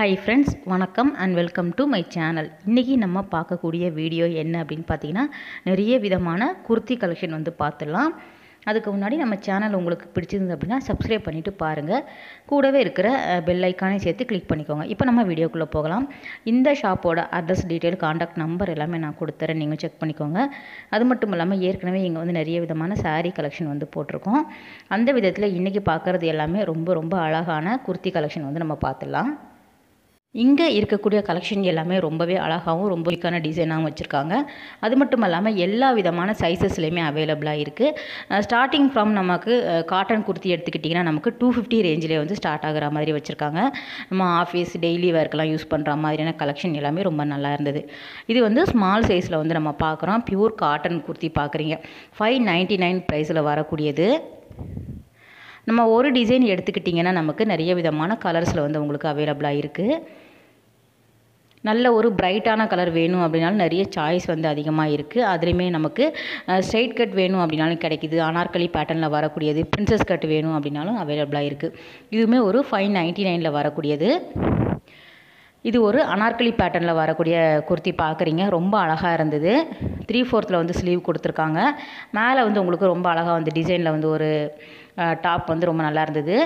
Hi friends, வணக்கம் and welcome to my channel. இன்றைக்கி நம்ம பார்க்கக்கூடிய வீடியோ என்ன அப்படின்னு பார்த்தீங்கன்னா, நிறைய விதமான குர்த்தி கலெக்ஷன் பார்த்துடலாம். அதுக்கு முன்னாடி நம்ம சேனல் உங்களுக்கு பிடிச்சிருந்து அப்படின்னா சப்ஸ்கிரைப் பண்ணிவிட்டு பாருங்கள். கூடவே இருக்கிற பெல் ஐக்கானை சேர்த்து கிளிக் பண்ணிக்கோங்க. இப்போ நம்ம வீடியோக்குள்ளே போகலாம். இந்த ஷாப்போட அட்ரஸ் டீட்டெயில், காண்டாக்ட் நம்பர் எல்லாமே நான் கொடுத்துறேன், நீங்கள் செக் பண்ணிக்கோங்க. அது மட்டும் இல்லாமல் ஏற்கனவே இங்கே நிறைய விதமான சாரீ கலெக்ஷன் போட்டிருக்கோம். அந்த விதத்தில் இன்றைக்கி பார்க்குறது எல்லாமே ரொம்ப அழகான குர்த்தி கலெக்ஷன் நம்ம பார்த்துடலாம். இங்கே இருக்கக்கூடிய கலெக்ஷன் எல்லாமே ரொம்பவே அழகாகவும் ரொம்ப யூனிக்கான டிசைனாகவும் வச்சுருக்காங்க. அது மட்டும் இல்லாமல் எல்லா விதமான சைஸஸ்லேயுமே அவைலபிளாக இருக்குது. ஸ்டார்டிங் ஃப்ரம் நமக்கு காட்டன் குர்த்தி எடுத்துக்கிட்டிங்கன்னா நமக்கு 250 ரேஞ்சிலே ஸ்டார்ட் ஆகிற மாதிரி வச்சுருக்காங்க. நம்ம ஆஃபீஸ் டெய்லி வேர்க்கெலாம் யூஸ் பண்ணுற மாதிரியான கலெக்ஷன் எல்லாமே ரொம்ப நல்லா இருந்தது. இது ஸ்மால் சைஸில் நம்ம பார்க்குறோம். பியூர் காட்டன் குர்த்தி பார்க்குறீங்க. 599 ப்ரைஸில் வரக்கூடியது. நம்ம ஒரு டிசைன் எடுத்துக்கிட்டிங்கன்னா நமக்கு நிறைய விதமான கலர்ஸில் உங்களுக்கு அவைலபிளாக இருக்குது. நல்ல ஒரு பிரைட்டான கலர் வேணும் அப்படின்னாலும் நிறைய சாய்ஸ் அதிகமாக இருக்குது. அதுலேயுமே நமக்கு ஸ்ட்ரைட் கட் வேணும் அப்படின்னாலும் கிடைக்கிது. அனார்கலி பேட்டர்னில் வரக்கூடியது, பிரின்சஸ் கட் வேணும் அப்படின்னாலும் அவைலபிளாக இருக்குது. இதுவுமே ஒரு 599 வரக்கூடியது. இது ஒரு அனார்கலி பேட்டர்னில் வரக்கூடிய குர்த்தி பார்க்குறீங்க. ரொம்ப அழகாக இருந்தது. 3/4 ஸ்லீவ் கொடுத்துருக்காங்க. மேலே உங்களுக்கு ரொம்ப அழகாக டிசைனில் ஒரு டாப் ரொம்ப நல்லா இருந்தது.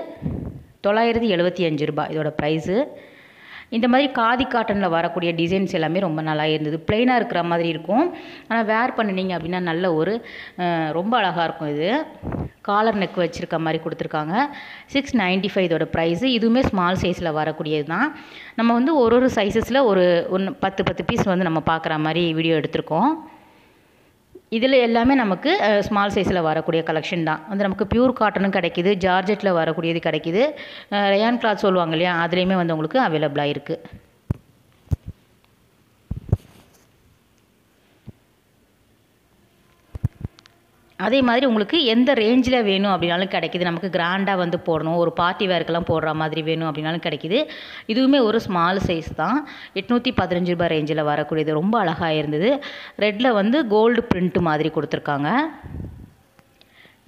975 ரூபாய் இதோட ப்ரைஸு. இந்த மாதிரி காதி காட்டனில் வரக்கூடிய டிசைன்ஸ் எல்லாமே ரொம்ப நல்லா இருந்தது. ப்ளைனாக இருக்கிற மாதிரி இருக்கும், ஆனால் வேர் பண்ணினீங்க அப்படின்னா நல்ல ஒரு ரொம்ப அழகாக இருக்கும். இது காலர் நெக் வச்சுருக்க மாதிரி கொடுத்துருக்காங்க. 695 இதோட ப்ரைஸு. இதுவுமே ஸ்மால் சைஸில் வரக்கூடியது தான். நம்ம ஒரு சைஸஸில் ஒரு 10 பீஸ் நம்ம பார்க்குற மாதிரி வீடியோ எடுத்திருக்கோம். இதில் எல்லாமே நமக்கு ஸ்மால் சைஸில் வரக்கூடிய கலெக்ஷன் தான். நமக்கு பியூர் காட்டனும் கிடைக்கிது, ஜார்ஜெட்டில் வரக்கூடியது கிடைக்கிது, ரயான் கிளாத் சொல்லுவாங்க இல்லையா, அதுலேயுமே உங்களுக்கு அவைலபிளாக இருக்குது. அதே மாதிரி உங்களுக்கு எந்த ரேஞ்சில் வேணும் அப்படின்னாலும் கிடைக்கிது. நமக்கு கிராண்டாக போடணும், ஒரு பார்ட்டி வேர்க்கெல்லாம் போடுற மாதிரி வேணும் அப்படின்னாலும் கிடைக்கிது. இதுவுமே ஒரு ஸ்மால் சைஸ் தான். 815 ரூபாய் ரேஞ்சில் வரக்கூடியது. ரொம்ப அழகாக இருந்தது. ரெட்டில் கோல்டு பிரிண்ட் மாதிரி கொடுத்துருக்காங்க.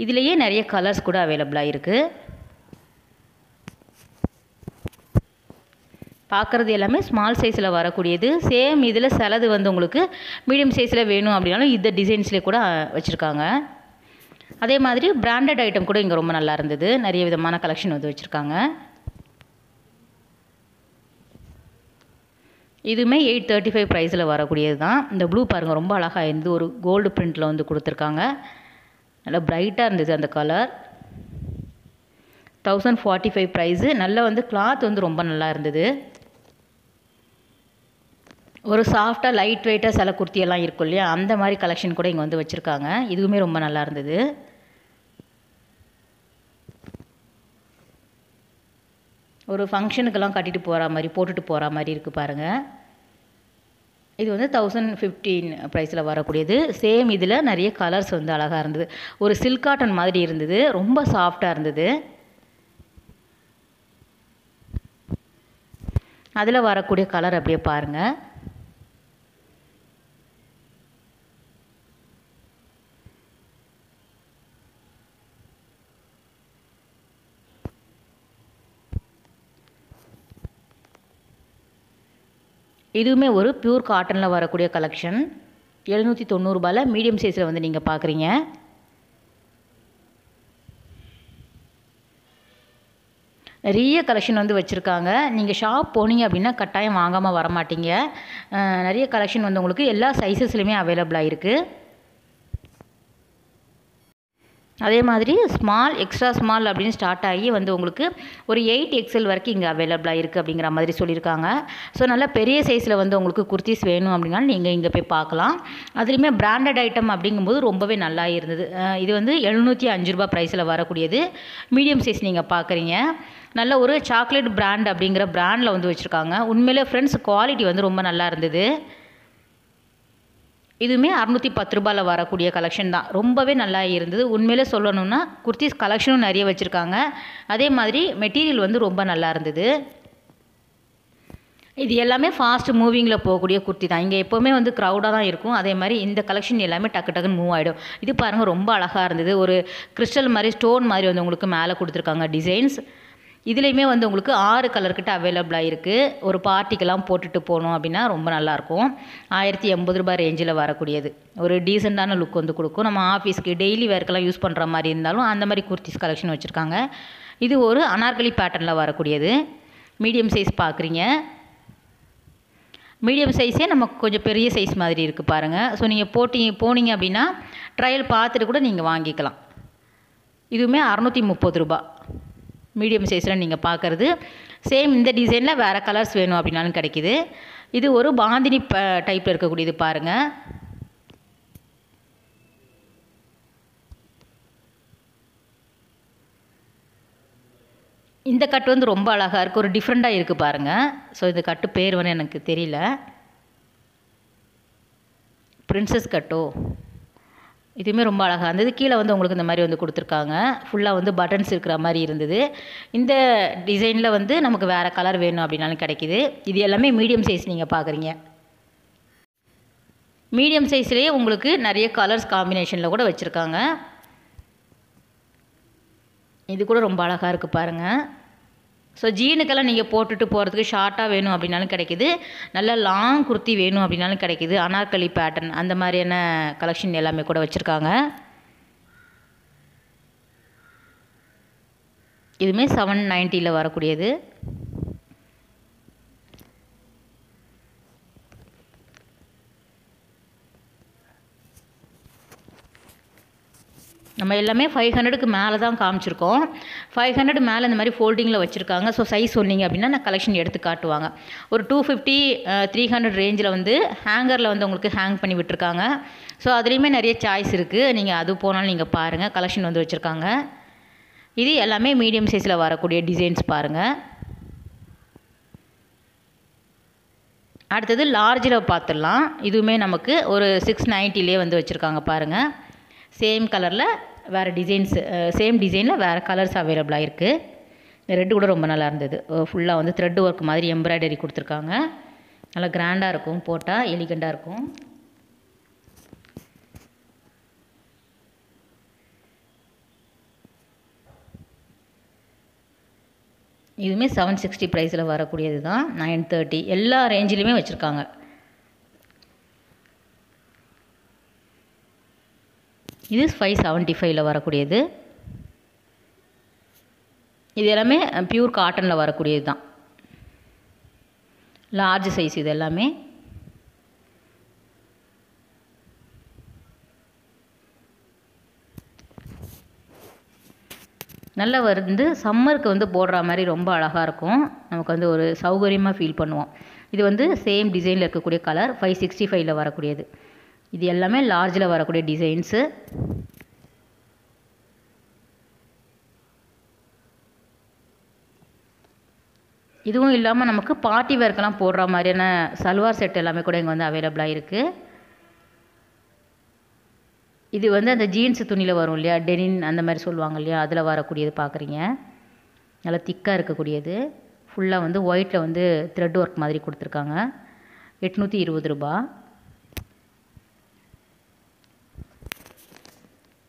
இதுலேயே நிறைய கலர்ஸ் கூட அவைலபிளாக இருக்குது. பார்க்குறது எல்லாமே ஸ்மால் சைஸில் வரக்கூடியது. சேம் இதில் சிலது உங்களுக்கு மீடியம் சைஸில் வேணும் அப்படின்னாலும் இந்த டிசைன்ஸ்லேயே கூட வச்சுருக்காங்க. அதே மாதிரி பிராண்டட் ஐட்டம் கூட இங்கே ரொம்ப நல்லா இருந்தது. நிறைய விதமான கலெக்ஷன் வச்சுருக்காங்க. இதுவுமே 835 ப்ரைஸில் வரக்கூடியது தான். இந்த ப்ளூ பாருங்கள், ரொம்ப அழகாக இருந்து ஒரு கோல்டு பிரிண்டில் கொடுத்துருக்காங்க. நல்லா பிரைட்டாக இருந்தது அந்த கலர். 1045 ப்ரைஸு. நல்ல கிளாத் ரொம்ப நல்லா இருந்தது. ஒரு சாஃப்டாக லைட் வெயிட்டாக சில குர்த்தியெல்லாம் இருக்கும் இல்லையா, அந்த மாதிரி கலெக்ஷன் கூட இங்கே வச்சுருக்காங்க. இதுவுமே ரொம்ப நல்லா இருந்தது. ஒரு ஃபங்க்ஷனுக்கெல்லாம் கட்டிட்டு போகிற மாதிரி, போட்டுட்டு போகிற மாதிரி இருக்குது பாருங்கள். இது 1015 ப்ரைஸில் வரக்கூடியது. சேம் இதில் நிறைய கலர்ஸ் அழகாக இருந்தது. ஒரு சில்க் காட்டன் மாதிரி இருந்தது. ரொம்ப சாஃப்டாக இருந்தது. அதில் வரக்கூடிய கலர் அப்படியே பாருங்கள். இதுவுமே ஒரு பியூர் காட்டனில் வரக்கூடிய கலெக்ஷன். 790 ரூபாயில் மீடியம் சைஸில் நீங்கள் பார்க்குறீங்க. நிறைய கலெக்ஷன் வச்சுருக்காங்க. நீங்கள் ஷாப் போனீங்க அப்படின்னா கட்டாயம் வாங்காமல் வர மாட்டீங்க. நிறைய கலெக்ஷன் உங்களுக்கு எல்லா சைஸஸ்லையுமே அவைலபிளாக இருக்குது. அதே மாதிரி ஸ்மால், எக்ஸ்ட்ரா ஸ்மால் அப்படின்னு ஸ்டார்ட் ஆகி உங்களுக்கு ஒரு 8XL வரைக்கும் இங்கே அவைலபிளாக இருக்குது அப்படிங்கிற மாதிரி சொல்லியிருக்காங்க. ஸோ நல்லா பெரிய சைஸில் உங்களுக்கு குர்த்திஸ் வேணும் அப்படின்னாலும் நீங்கள் இங்கே போய் பார்க்கலாம். அதுலேயுமே பிராண்டட் ஐட்டம் அப்படிங்கும்போது ரொம்பவே நல்லா இருந்தது. இது 705 ரூபாய் ப்ரைஸில் வரக்கூடியது. மீடியம் சைஸ் நீங்கள் பார்க்குறீங்க. நல்ல ஒரு சாக்லேட் பிராண்ட் அப்படிங்கிற பிராண்டில் வச்சுருக்காங்க. உண்மையிலே ஃப்ரெண்ட்ஸ் குவாலிட்டி ரொம்ப நல்லா இருந்தது. இதுவுமே 610 ரூபாயில் வரக்கூடிய கலெக்ஷன் தான். ரொம்பவே நல்லா இருந்தது. உண்மையிலே சொல்லணும்னா குர்த்திஸ் கலெக்ஷனும் நிறைய வச்சுருக்காங்க. அதே மாதிரி மெட்டீரியல் ரொம்ப நல்லா இருந்தது. இது எல்லாமே ஃபாஸ்ட் மூவிங்கில் போகக்கூடிய குர்த்தி தான். இங்கே எப்போவுமே க்ரௌடாக தான் இருக்கும். அதே மாதிரி இந்த கலெக்ஷன் எல்லாமே டக்குன்னு மூவ் ஆகிடும். இது பாருங்கள், ரொம்ப அழகாக இருந்தது. ஒரு கிறிஸ்டல் மாதிரி, ஸ்டோன் மாதிரி உங்களுக்கு மேலே கொடுத்துருக்காங்க டிசைன்ஸ். இதுலேயுமே வந்து உங்களுக்கு 6 கலர் கிட்ட அவைலபிளாக இருக்குது. ஒரு பார்ட்டிக்கெல்லாம் போட்டுட்டு போகணும் அப்படின்னா ரொம்ப நல்லாயிருக்கும். 1080 ரூபாய் ரேஞ்சில் வரக்கூடியது. ஒரு டீசெண்டான லுக் வந்து கொடுக்கும். நம்ம ஆஃபீஸ்க்கு டெய்லி வேர்க்கெல்லாம் யூஸ் பண்ணுற மாதிரி இருந்தாலும் அந்த மாதிரி குர்த்திஸ் கலெக்ஷன் வச்சுருக்காங்க. இது ஒரு அனார்கலி பேட்டர்னில் வரக்கூடியது. மீடியம் சைஸ் பார்க்குறீங்க. மீடியம் சைஸே நமக்கு கொஞ்சம் பெரிய சைஸ் மாதிரி இருக்குது பாருங்கள். ஸோ நீங்கள் போனீங்க அப்படின்னா ட்ரையல் பார்த்துட்டு கூட நீங்கள் வாங்கிக்கலாம். இதுவுமே 630 ரூபா. மீடியம் சைஸில் நீங்கள் பார்க்குறது. சேம் இந்த டிசைனில் வேறு கலர்ஸ் வேணும் அப்படின்னாலும் கிடைக்கிது. இது ஒரு பாந்தினி டைப்பில் இருக்கக்கூடியது பாருங்கள். இந்த கட்டு வந்து ரொம்ப அழகாக இருக்குது. ஒரு டிஃப்ரெண்ட்டாக இருக்குது பாருங்கள். ஸோ இந்த கட்டு பேர் வந்து எனக்கு தெரியல. பிரின்சஸ் கட்டோ, இதுவுமே ரொம்ப அழகாக இருந்தது. கீழே வந்து உங்களுக்கு இந்த மாதிரி வந்து கொடுத்துருக்காங்க. ஃபுல்லாக வந்து பட்டன்ஸ் இருக்கிற மாதிரி இருந்தது. இந்த டிசைனில் வந்து நமக்கு வேறு கலர் வேணும் அப்படின்னாலும் கிடைக்கிது. இது எல்லாமே மீடியம் சைஸ் நீங்கள் பார்க்குறீங்க. மீடியம் சைஸ்லேயே உங்களுக்கு நிறைய கலர்ஸ் காம்பினேஷனில் கூட வச்சுருக்காங்க. இது கூட ரொம்ப அழகாக இருக்குது பாருங்கள். ஸோ ஜீனுக்கெல்லாம் நீங்கள் போட்டுட்டு போகிறதுக்கு ஷார்ட்டாக வேணும் அப்படின்னாலும் கிடைக்கிது. நல்ல லாங் குர்த்தி வேணும் அப்படின்னாலும் கிடைக்கிது. அனார்கலி பேட்டர்ன் அந்த மாதிரியான கலெக்ஷன் எல்லாமே கூட வச்சுருக்காங்க. இதுவுமே 790 வரக்கூடியது. நம்ம எல்லாமே 500க்கு மேலே தான் காமிச்சிருக்கோம். 500 மேலே இந்த மாதிரி ஃபோல்டிங்கில் வச்சுருக்காங்க. ஸோ சைஸ் சொன்னீங்க அப்படின்னா நான் கலெக்ஷன் எடுத்து காட்டுவாங்க. ஒரு 250 300 ரேஞ்சில் வந்து ஹேங்கரில் வந்து உங்களுக்கு ஹேங் பண்ணி விட்டுருக்காங்க. ஸோ அதுலேயுமே நிறைய சாய்ஸ் இருக்குது. நீங்கள் அது போனாலும் நீங்கள் பாருங்கள். கலெக்ஷன் வந்து வச்சுருக்காங்க. இது எல்லாமே மீடியம் சைஸில் வரக்கூடிய டிசைன்ஸ் பாருங்கள். அடுத்தது லார்ஜில் பார்த்துடலாம். இதுவுமே நமக்கு ஒரு 690 வந்து வச்சுருக்காங்க பாருங்கள். சேம் கலரில் வேறு டிசைன்ஸ், சேம் டிசைனில் வேறு கலர்ஸ் அவைலபிளாக இருக்குது. ரெட்டு கூட ரொம்ப நல்லா இருந்தது. ஃபுல்லாக வந்து த்ரெட் ஒர்க் மாதிரி எம்ப்ராய்டரி கொடுத்துருக்காங்க. நல்லா கிராண்டாக இருக்கும், போட்டால் எலிகண்டாக இருக்கும். இதுவுமே 760 ப்ரைஸில் வரக்கூடியது தான். 930 எல்லா ரேஞ்சிலையுமே வச்சுருக்காங்க. இது 575 வரக்கூடியது. இது எல்லாமே பியூர் காட்டனில் வரக்கூடியது தான். லார்ஜ் சைஸ் இது எல்லாமே. நல்லா வந்து சம்மருக்கு வந்து போடுற மாதிரி ரொம்ப அழகாக இருக்கும். நமக்கு வந்து ஒரு சௌகரியமாக ஃபீல் பண்ணுவோம். இது வந்து சேம் டிசைனில் இருக்கக்கூடிய கலர் 565 வரக்கூடியது. இது எல்லாமே லார்ஜில் வரக்கூடிய டிசைன்ஸு. இதுவும் இல்லாமல் நமக்கு பார்ட்டி வேர்க்கெல்லாம் போடுற மாதிரியான சல்வார் செட் எல்லாமே கூட இங்கே வந்து அவைலபிளாக இருக்குது. இது வந்து அந்த ஜீன்ஸ் துணியில் வரும் இல்லையா, டெனின் அந்த மாதிரி சொல்லுவாங்க இல்லையா, அதில் வரக்கூடியது பார்க்குறீங்க. நல்லா திக்காக இருக்கக்கூடியது. ஃபுல்லாக வந்து ஒயிட்டில் வந்து த்ரெட் ஒர்க் மாதிரி கொடுத்துருக்காங்க. 820 ரூபா.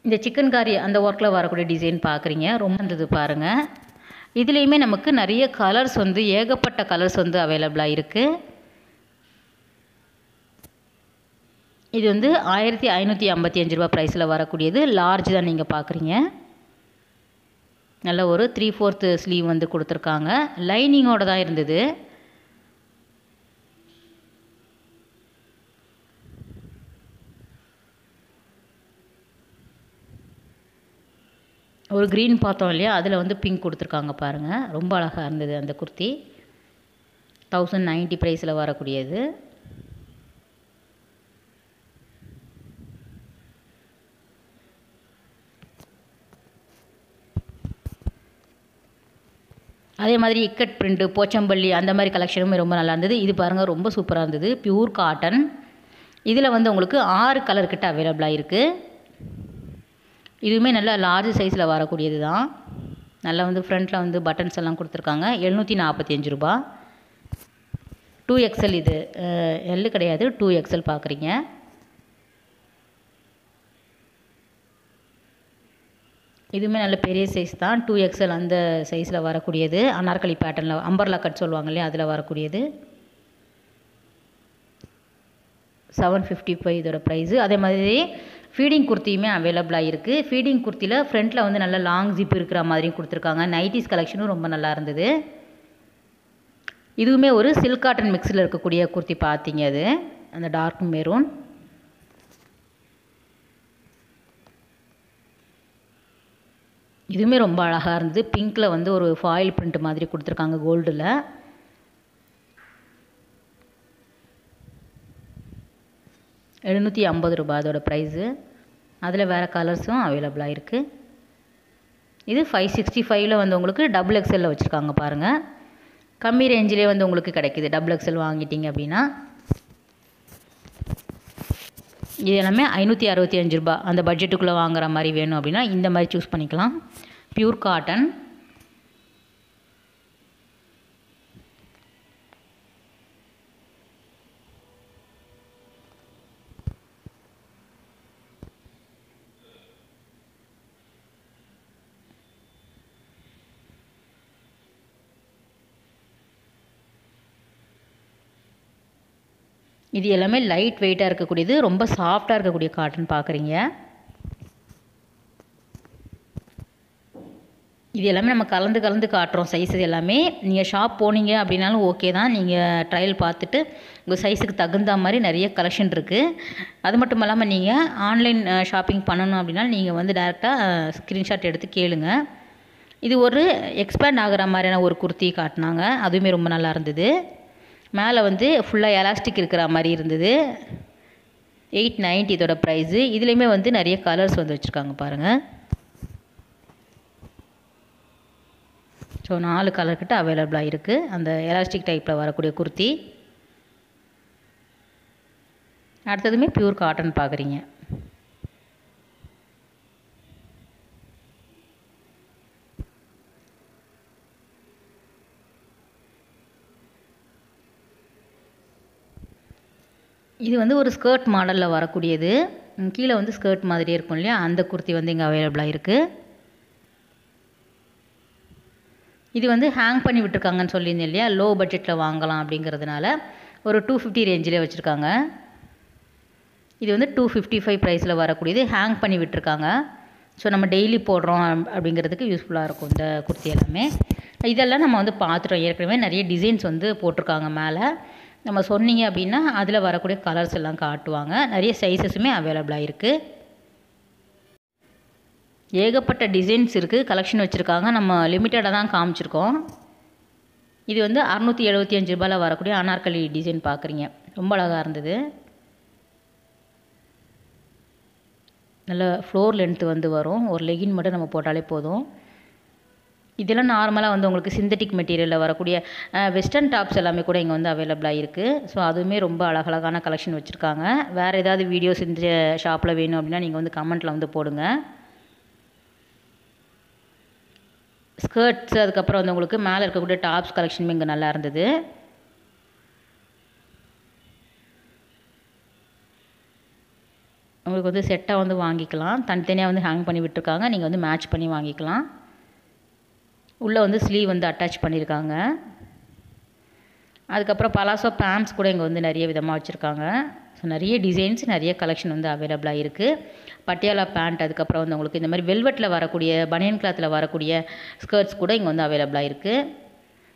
இந்த சிக்கன் காரி அந்த ஒர்க்கில் வரக்கூடிய டிசைன் பார்க்குறீங்க. ரொம்ப இருந்தது பாருங்கள். இதுலேயுமே நமக்கு நிறைய கலர்ஸ் வந்து ஏகப்பட்ட கலர்ஸ் வந்து அவைலபிளாக இருக்குது. இது வந்து 1555 ரூபா ப்ரைஸில் வரக்கூடியது. லார்ஜ் தான் நீங்கள் பார்க்குறீங்க. நல்ல ஒரு 3/4 ஸ்லீவ் வந்து கொடுத்துருக்காங்க. லைனிங்கோடு தான் இருந்தது. ஒரு க்ரீன் பார்த்தோம் இல்லையா, அதில் வந்து பிங்க் கொடுத்துருக்காங்க பாருங்கள். ரொம்ப அழகாக இருந்தது அந்த குர்த்தி. 1090 ப்ரைஸில் வரக்கூடியது. அதே மாதிரி இக்கட் பிரிண்ட்டு, போச்சம்பள்ளி அந்த மாதிரி கலெக்ஷனுமே ரொம்ப நல்லா இருந்தது. இது பாருங்கள் ரொம்ப சூப்பராக இருந்தது. Pure cotton. இதில் வந்து உங்களுக்கு 6 கலர் கிட்ட அவைலபிளாக இருக்குது. இதுவுமே நல்லா லார்ஜ் சைஸில் வரக்கூடியது தான். நல்லா வந்து ஃப்ரண்ட்டில் வந்து பட்டன்ஸ் எல்லாம் கொடுத்துருக்காங்க. 745 ரூபா. 2XL இது எல் கிடையாது, 2XL பார்க்குறீங்க. இதுவுமே நல்ல பெரிய சைஸ் தான், 2XL அந்த சைஸில் வரக்கூடியது. அனார்கலி பேட்டர்னில் அம்பர்லா கட் சொல்லுவாங்க இல்லையா, அதில் வரக்கூடியது. 755 இதோட ப்ரைஸு. அதே மாதிரி ஃபீடிங் குர்த்தியுமே அவைலபிளாக இருக்குது. ஃபீடிங் குர்த்தியில் ஃப்ரண்ட்டில் வந்து நல்ல லாங் ஜிப் இருக்கிற மாதிரியும் கொடுத்துருக்காங்க. நைட்டிஸ் கலெக்ஷனும் ரொம்ப நல்லா இருந்தது. இதுவுமே ஒரு சில்க் காட்டன் மிக்ஸில் இருக்கக்கூடிய குர்த்தி பார்த்தீங்க. அது அந்த டார்க் மெரூன். இதுவுமே ரொம்ப அழகாக இருந்தது. பிங்க்கில் வந்து ஒரு ஃபாயில் பிரிண்ட் மாதிரி கொடுத்துருக்காங்க கோல்டில். ₹750 அதோட ப்ரைஸு. அதில் வேறு கலர்ஸும் அவைலபிளாக இருக்குது. இது 565 வந்து உங்களுக்கு XXL வச்சுருக்காங்க பாருங்கள். கம்மி ரேஞ்சிலே வந்து உங்களுக்கு கிடைக்கிது XXL வாங்கிட்டீங்க அப்படின்னா. இது எல்லாமே ₹565 அந்த பட்ஜெட்டுக்குள்ளே வாங்குற மாதிரி வேணும் அப்படின்னா இந்த மாதிரி சூஸ் பண்ணிக்கலாம். Pure cotton. இது எல்லாமே லைட் வெயிட்டாக இருக்கக்கூடியது, ரொம்ப சாஃப்டாக இருக்கக்கூடிய காட்டன் பார்க்குறீங்க. இது எல்லாமே நம்ம கலந்து காட்டுறோம் சைஸஸ் எல்லாமே. நீங்கள் ஷாப் போனீங்க அப்படின்னாலும் ஓகே தான். நீங்கள் ட்ரையல் பார்த்துட்டு உங்கள் சைஸுக்கு தகுந்த மாதிரி நிறைய கலெக்ஷன் இருக்குது. அது மட்டும் இல்லாமல் நீங்கள் ஆன்லைன் ஷாப்பிங் பண்ணணும் அப்படின்னா நீங்கள் வந்து டேரெக்டாக ஸ்க்ரீன்ஷாட் எடுத்து கேளுங்க. இது ஒரு எக்ஸ்பேண்ட் ஆகிற மாதிரியான ஒரு குர்த்தி காட்டினாங்க. அதுவுமே ரொம்ப நல்லா இருந்தது. மேலே வந்து ஃபுல்லாக எலாஸ்டிக் இருக்கிற மாதிரி இருந்தது. 890 இதோட ப்ரைஸு. இதுலேயுமே வந்து நிறைய கலர்ஸ் வந்து வச்சுருக்காங்க பாருங்கள். ஸோ 4 கலர் கிட்ட அவைலபிளாக இருக்குது அந்த எலாஸ்டிக் டைப்பில் வரக்கூடிய குர்த்தி. அடுத்ததுமே பியூர் காட்டன் பார்க்குறீங்க. இது வந்து ஒரு ஸ்கர்ட் மாடலில் வரக்கூடியது. கீழே வந்து ஸ்கர்ட் மாதிரி இருக்கும் இல்லையா, அந்த குர்த்தி வந்து இங்கே அவைலபிளாக இருக்குது. இது வந்து ஹேங் பண்ணி விட்டுருக்காங்கன்னு சொல்லியிருந்தேன் இல்லையா, லோ பட்ஜெட்டில் வாங்கலாம் அப்படிங்கிறதுனால ஒரு 250 ரேஞ்சிலே வச்சுருக்காங்க. இது வந்து 255 ப்ரைஸில் வரக்கூடியது. ஹேங் பண்ணி விட்டுருக்காங்க. ஸோ நம்ம டெய்லி போடுறோம் அப்படிங்கிறதுக்கு யூஸ்ஃபுல்லாக இருக்கும் இந்த குர்த்தி எல்லாமே. இதெல்லாம் நம்ம வந்து பார்த்துட்டோம் ஏற்கனவே. நிறைய டிசைன்ஸ் வந்து போட்டிருக்காங்க மேலே. நம்ம சொன்னீங்க அப்படின்னா அதில் வரக்கூடிய கலர்ஸ் எல்லாம் காட்டுவாங்க. நிறைய சைஸஸுமே அவைலபிளாக இருக்குது. ஏகப்பட்ட டிசைன்ஸ் இருக்குது, கலெக்ஷன் வச்சுருக்காங்க. நம்ம லிமிட்டடாக தான் காமிச்சிருக்கோம். இது வந்து ₹675 வரக்கூடிய அனார்கலி டிசைன் பார்க்குறீங்க. ரொம்ப அழகாக இருந்தது. நல்ல ஃப்ளோர் லென்த்து வந்து வரும். ஒரு லெகின் மட்டும் நம்ம போட்டாலே போதும். இதெல்லாம் நார்மலாக வந்து உங்களுக்கு சிந்தட்டிக் மெட்டீரியலில் வரக்கூடிய வெஸ்டர்ன் டாப்ஸ் எல்லாமே கூட இங்கே வந்து அவைலபிளாக இருக்குது. ஸோ அதுவுமே ரொம்ப அழகழகான கலெக்ஷன் வச்சுருக்காங்க. வேறு ஏதாவது வீடியோஸ் இந்த ஷாப்பில் வேணும் அப்படின்னா நீங்கள் வந்து கமெண்ட்டில் வந்து போடுங்க. ஸ்கர்ட்ஸ் அதுக்கப்புறம் வந்து உங்களுக்கு மேலே இருக்கக்கூடிய டாப்ஸ் கலெக்ஷனுமே இங்கே நல்லா இருந்தது. உங்களுக்கு வந்து செட்டாக வந்து வாங்கிக்கலாம். தனித்தனியாக வந்து ஹேங் பண்ணி விட்டுருக்காங்க. நீங்கள் வந்து மேட்ச் பண்ணி வாங்கிக்கலாம். உள்ளே வந்து ஸ்லீவ் வந்து அட்டாச் பண்ணியிருக்காங்க. அதுக்கப்புறம் பலாசோ பேண்ட்ஸ் கூட இங்கே வந்து நிறைய விதமாக வச்சுருக்காங்க. ஸோ நிறைய டிசைன்ஸ் நிறைய கலெக்ஷன் வந்து அவைலபிளாக இருக்குது. பட்டியாலா பேண்ட், அதுக்கப்புறம் வந்து உங்களுக்கு இந்த மாதிரி வெல்வெட்டில் வரக்கூடிய பனியன் கிளாத்தில் வரக்கூடிய ஸ்கர்ட்ஸ் கூட இங்கே வந்து அவைலபிளாக இருக்குது.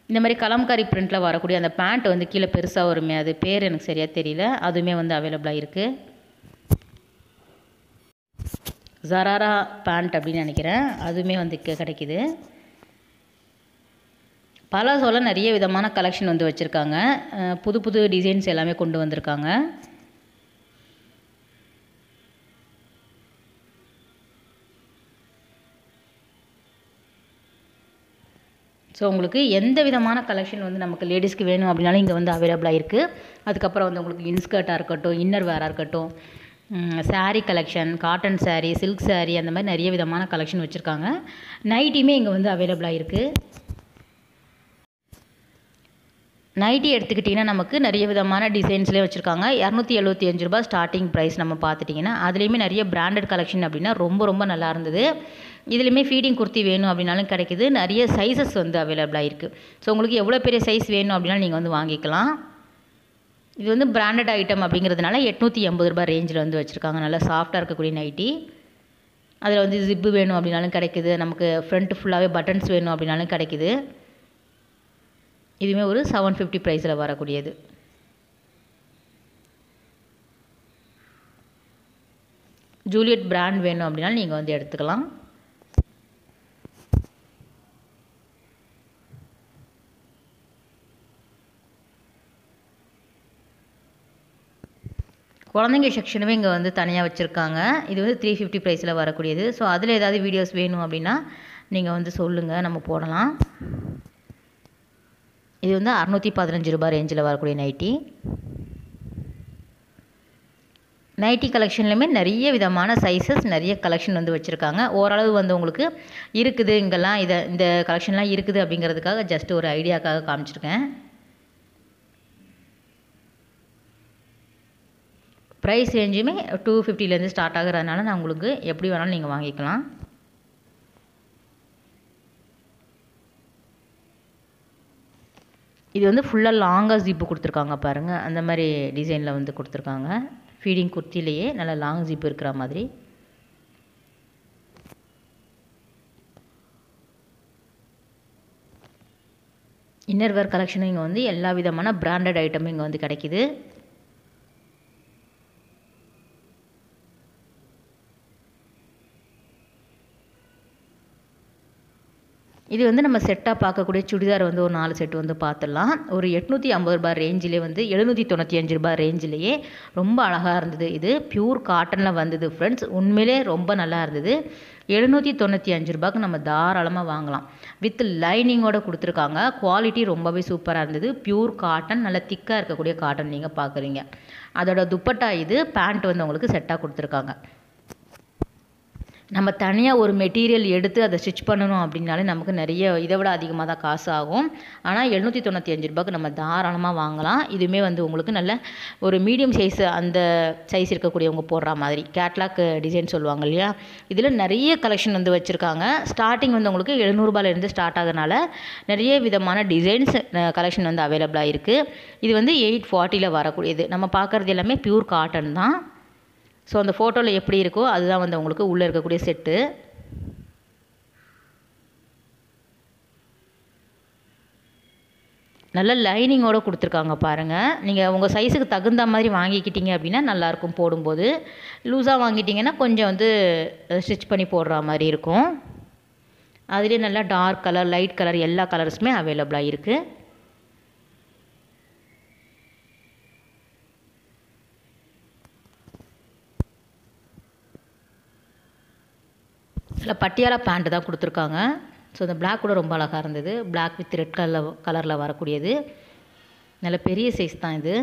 இந்த மாதிரி கலம்காரி பிரிண்ட்டில் வரக்கூடிய அந்த பேண்ட் வந்து கீழே பெருசாக வருமே, அது பேர் எனக்கு சரியாக தெரியல, அதுவுமே வந்து அவைலபிளாக இருக்குது. ஜராரா பேண்ட் அப்படின்னு நினைக்கிறேன், அதுவுமே வந்து கிடைக்கிது. பலாசோவில் நிறைய விதமான கலெக்ஷன் வந்து வச்சுருக்காங்க. புது புது டிசைன்ஸ் எல்லாமே கொண்டு வந்திருக்காங்க. ஸோ உங்களுக்கு எந்த விதமான கலெக்ஷன் வந்து நமக்கு லேடிஸ்க்கு வேணும் அப்படின்னாலும் இங்கே வந்து அவைலபிளாக இருக்குது. அதுக்கப்புறம் வந்து உங்களுக்கு இன்ஸ்கர்ட்டாக இருக்கட்டும், இன்னர் வேராக இருக்கட்டும், sari collection, cotton sari, silk sari, அந்த மாதிரி நிறைய விதமான கலெக்ஷன் வச்சுருக்காங்க. நைட்டியுமே இங்கே வந்து அவைலபிளாக இருக்குது. நைட்டி எடுத்துக்கிட்டிங்கன்னா நமக்கு நிறைய விதமான டிசைன்ஸ்லேயே வச்சுருக்காங்க. ரூ. 275 ஸ்டார்டிங் ப்ரைஸ் நம்ம பார்த்துட்டிங்கன்னா, அதுலேயுமே நிறைய பிராண்டட் கலெக்ஷன் அப்படின்னா ரொம்ப ரொம்ப நல்லா இருந்தது. இதுலேயுமே ஃபீடிங் குர்த்தி வேணும் அப்படின்னாலும் கிடைக்குது. நிறைய சைஸஸ் வந்து அவைலபிளாக இருக்குது. ஸோ உங்களுக்கு எவ்வளோ பெரிய சைஸ் வேணும் அப்படின்னாலும் நீங்கள் வந்து வாங்கிக்கலாம். இது வந்து பிராண்டட் ஐட்டம் அப்படிங்கிறதுனால ரூ. 880 ரேஞ்சில் வந்து வச்சுருக்காங்க. நல்லா சாஃப்டாக இருக்கக்கூடிய நைட்டி. அதில் வந்து ஜிப்பு வேணும் அப்படின்னாலும் கிடைக்குது. நமக்கு ஃப்ரண்ட் ஃபுல்லாகவே பட்டன்ஸ் வேணும் அப்படின்னாலும் கிடைக்குது. இதுவுமே ஒரு 750 ப்ரைஸில் வரக்கூடியது. ஜூலியட் பிராண்ட் வேணும் அப்படின்னாலும் நீங்கள் வந்து எடுத்துக்கலாம். குழந்தைங்க செக்ஷனுமே இங்கே வந்து தனியாக வச்சுருக்காங்க. இது வந்து 350 ப்ரைஸில் வரக்கூடியது. ஸோ அதில் ஏதாவது வீடியோஸ் வேணும் அப்படின்னா நீங்கள் வந்து சொல்லுங்கள், நம்ம போடலாம். இது வந்து ரூ. 615 ரேஞ்சில் வரக்கூடிய நைட்டி. நைட்டி கலெக்ஷன்லையுமே நிறைய விதமான சைஸஸ் நிறைய கலெக்ஷன் வந்து வச்சுருக்காங்க. ஓரளவு வந்து உங்களுக்கு இருக்குது இங்கெல்லாம் இந்த கலெக்ஷன்லாம் இருக்குது அப்படிங்கிறதுக்காக ஜஸ்ட் ஒரு ஐடியாக்காக காமிச்சிருக்கேன். ப்ரைஸ் ரேஞ்சுமே 250லேருந்து ஸ்டார்ட் ஆகுறதுனால நான் உங்களுக்கு எப்படி வேணாலும் நீங்கள் வாங்கிக்கலாம். இது வந்து ஃபுல்லாக லாங்காக ஜிப்பு கொடுத்துருக்காங்க பாருங்கள். அந்த மாதிரி டிசைனில் வந்து கொடுத்துருக்காங்க. ஃபீடிங் குர்த்திலேயே நல்லா லாங் ஜிப் இருக்கிற மாதிரி. இன்னர் வேர் கலெக்ஷனும் இங்கே வந்து எல்லா விதமான பிராண்டட் ஐட்டமும் இங்கே வந்து கிடைக்கிது. இது வந்து நம்ம செட்டாக பார்க்கக்கூடிய சுடிதார் வந்து ஒரு 4 செட் வந்து பார்த்துடலாம். ஒரு ரூ. 850 ரேஞ்சிலே வந்து ரூ. 795 ரேஞ்சிலேயே ரொம்ப அழகாக இருந்தது. இது பியூர் காட்டனில் வந்தது ஃப்ரெண்ட்ஸ். உண்மையிலே ரொம்ப நல்லா இருந்தது. ரூ. 795 நம்ம தாராளமாக வாங்கலாம். வித் லைனிங்கோடு கொடுத்துருக்காங்க. குவாலிட்டி ரொம்பவே சூப்பராக இருந்தது. பியூர் காட்டன், நல்ல திக்காக இருக்கக்கூடிய காட்டன் நீங்கள் பார்க்குறீங்க. அதோட துப்பட்டா இது. பேண்ட் வந்து உங்களுக்கு செட்டாக கொடுத்துருக்காங்க. நம்ம தனியாக ஒரு மெட்டீரியல் எடுத்து அதை ஸ்டிச் பண்ணணும் அப்படின்னாலே நமக்கு நிறைய இதை விட அதிகமாக தான் காசு ஆகும். ஆனால் ரூ. 795 நம்ம தாராளமாக வாங்கலாம். இதுவுமே வந்து உங்களுக்கு நல்ல ஒரு மீடியம் சைஸ், அந்த சைஸ் இருக்கக்கூடியவங்க போடுற மாதிரி கேட்லாக் டிசைன் சொல்லுவாங்க இல்லையா, இதில் நிறைய கலெக்ஷன் வந்து வச்சுருக்காங்க. ஸ்டார்டிங் வந்து உங்களுக்கு ரூ. 700 ஸ்டார்ட் ஆகிறதுனால நிறைய விதமான டிசைன்ஸ் கலெக்ஷன் வந்து அவைலபிளாக இருக்குது. இது வந்து 840 வரக்கூடியது. நம்ம பார்க்குறது எல்லாமே பியூர் காட்டன் தான். ஸோ அந்த ஃபோட்டோவில் எப்படி இருக்கோ அதுதான் வந்து உங்களுக்கு உள்ளே இருக்கக்கூடிய செட்டு. நல்ல லைனிங்கோடு கொடுத்துருக்காங்க பாருங்கள். நீங்கள் உங்கள் சைஸுக்கு தகுந்த மாதிரி வாங்கிக்கிட்டீங்க அப்படின்னா நல்லாயிருக்கும். போடும்போது லூஸாக வாங்கிட்டிங்கன்னா கொஞ்சம் வந்து ஸ்டிச் பண்ணி போடுற மாதிரி இருக்கும். அதுலேயே நல்லா டார்க் கலர், லைட் கலர் எல்லா கலர்ஸுமே அவைலபிளாக இருக்குது. இதில் பட்டியாலா பேண்ட் தான் கொடுத்துருக்காங்க. ஸோ இந்த பிளாக் கூட ரொம்ப அழகாக இருந்தது. பிளாக் வித் ரெட் கலரில் வரக்கூடியது. நல்ல பெரிய சைஸ் தான் இது.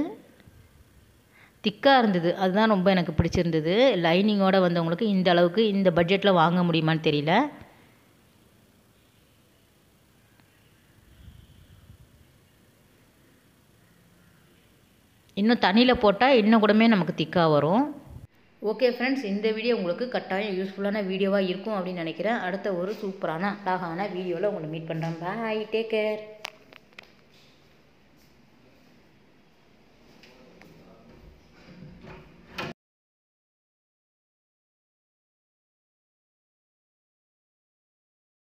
திக்காக இருந்தது. அதுதான் ரொம்ப எனக்கு பிடிச்சிருந்தது. லைனிங்கோடு வந்தவங்களுக்கு இந்த அளவுக்கு இந்த பட்ஜெட்டில் வாங்க முடியுமான்னு தெரியல. இன்னும் தண்ணியில் போட்டால் இன்னும் கூடமே நமக்கு திக்காக வரும். ஓகே ஃப்ரெண்ட்ஸ், இந்த வீடியோ உங்களுக்கு கட்டாயம் யூஸ்ஃபுல்லான வீடியோவாக இருக்கும் அப்படின்னு நினைக்கிறேன். அடுத்த ஒரு சூப்பரான அழகான வீடியோவில் உங்களை மீட் பண்ணுறேன். பாய், டேக் கேர்.